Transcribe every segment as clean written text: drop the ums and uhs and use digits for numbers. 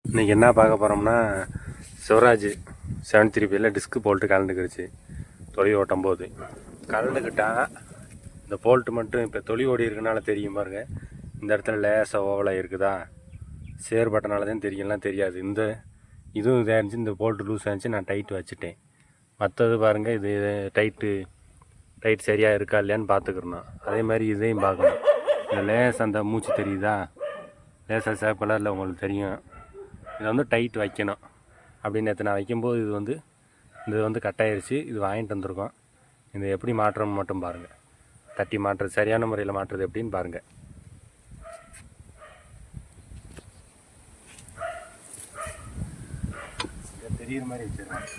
இன்றைக்கி என்ன பார்க்க போகிறோம்னா சிவராஜ் 735 டிஸ்க்கு போல்ட்டு கலந்துக்கிடுச்சு தொலை ஓட்டும் போது. கலந்துக்கிட்டால் இந்த போல்ட்டு மட்டும் இப்போ தொலை ஓடி இருக்கனால தெரியும் பாருங்க. இந்த இடத்துல லேசாக ஓவலாக இருக்குதா, சேர் பட்டனால தான் தெரியலாம், தெரியாது. இந்த இதுவும் இதாக இருந்துச்சு, இந்த போல்ட்டு லூஸ் ஆகிடுச்சு, நான் டைட்டு வச்சுட்டேன். மற்றது பாருங்கள், இது டைட் சரியாக இருக்கா இல்லையான்னு பார்த்துக்கிறணும். அதே மாதிரி இதையும் பார்க்கணும். இந்த லேசாக அந்த மூச்சு தெரியுதா, லேசாக சேப்பெல்லாம் உங்களுக்கு தெரியும். இதை வந்து டைட் வைக்கணும். அப்படின்னு நேற்று நான் வைக்கும்போது இது வந்து கட்டாயிருச்சு. இது வாங்கிட்டு வந்திருக்கோம். இதை எப்படி மாற்றணும்னு மட்டும் பாருங்கள். தட்டி மாற்றுறது சரியான முறையில் மாற்றுறது எப்படின்னு பாருங்கள். தெரியுற மாதிரி வச்சிருக்கேன்.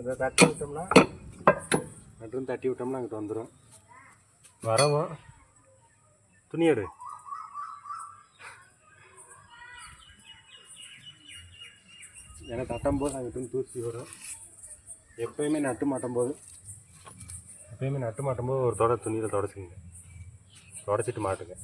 அதை தட்டி விட்டோம்னா அங்கிட்டு வந்துடும். வரவும் துணி எடு. ஏன்னா தட்டும்போது அங்கிட்டு தூசி வரும். எப்பயுமே நட்டு மாட்டும்போது ஒரு துணியில் தொடச்சிங்க, தொடச்சிட்டு மாட்டுங்க.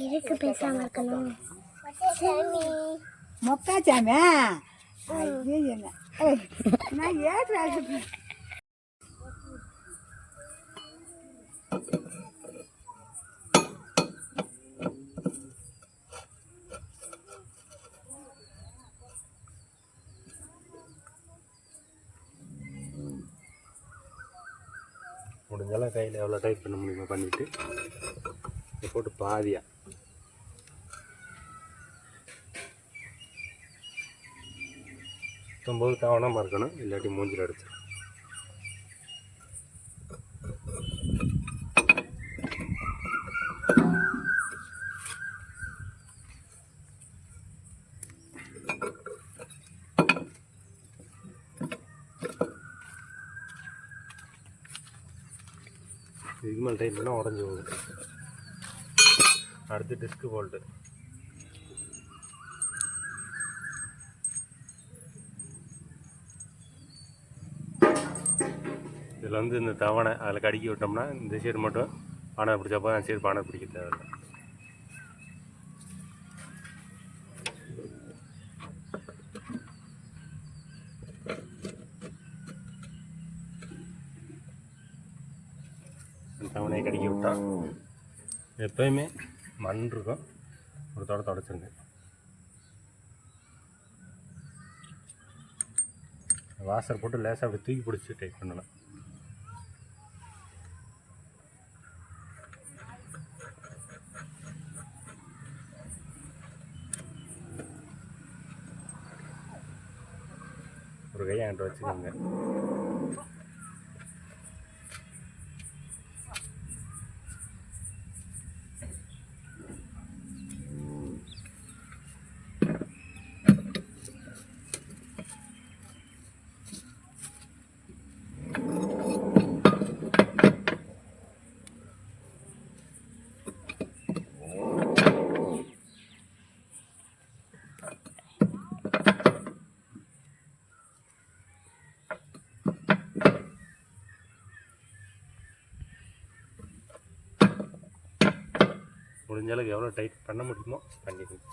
இருக்கு பேசாம இருக்கணும். மொக்கா சாமி நான் ஏற்றாச்சு. முடிஞ்சாலும் கையில் எவ்வளோ டைப் பண்ண முடியுமோ பண்ணிவிட்டு இதை போட்டு பாதியாக சுத்தம்போது கவனமாக இருக்கணும், இல்லாட்டி மூஞ்சில் அடிச்சிடும். இதுக்கு மேலே டைட் பண்ணால் உடஞ்சி போகுது. அடுத்து டிஸ்க்கு போல்ட்டு. இதில் வந்து இந்த தவணை அதில் கடிக்கி விட்டோம்னா இந்த சைடு மட்டும் பானை பிடிச்சப்போ அந்த சைடு பானை பிடிக்க தேவையில்லை. தவணையை கடிக்கி விட்டால் எப்போயுமே மண் இருக்கும், ஒரு தொடச்சிருங்க. வாசர் போட்டு லேசாக அப்படி தூக்கி பிடிச்சி டைட் பண்ணலாம். ஒரு கையை என்கிட்ட வச்சுக்கோங்க. முடிஞ்ச அளவுக்கு எவ்வளோ டைட் பண்ண முடியுமோ பண்ணிக்கணும்.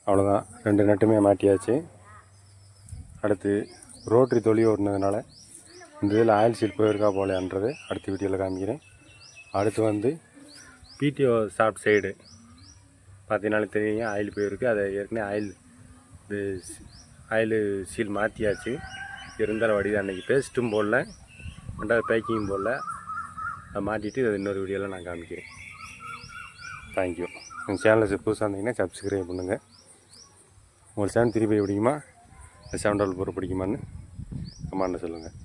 அவ்வளோதான். 2 நட்டுமே மாட்டியாச்சு. அடுத்து ரோட்ரி தொலி ஓடினதுனால இந்த இதில் ஆயில் சீல் போயிருக்கா போலையான்றது அடுத்த வீடியோவில் காமிக்கிறேன். அடுத்து வந்து பிடிஓ ஷாஃப்ட் சைடு பார்த்தீங்கன்னாலே தெரியும், ஆயில் போயிருக்கு. அதை ஏற்கனவே ஆயில் சீல் மாற்றியாச்சு. இருந்தாலும் வடிதான் அன்றைக்கி பேஸ்ட்டும் போடல, 2வது பேக்கிங் போடல. அதை மாட்டிட்டு அதை இன்னொரு வீடியோவில் நான் காமிக்கிறேன். தேங்க்யூ. எங்கள் சேனலில் புதுசாக இருந்தீங்கன்னா சப்ஸ்கிரைப் பண்ணுங்கள். உங்கள் சேனல் திருப்பி பிடிக்குமா, 7 பிடிக்குமான்னு கமெண்ட்டில் சொல்லுங்கள்.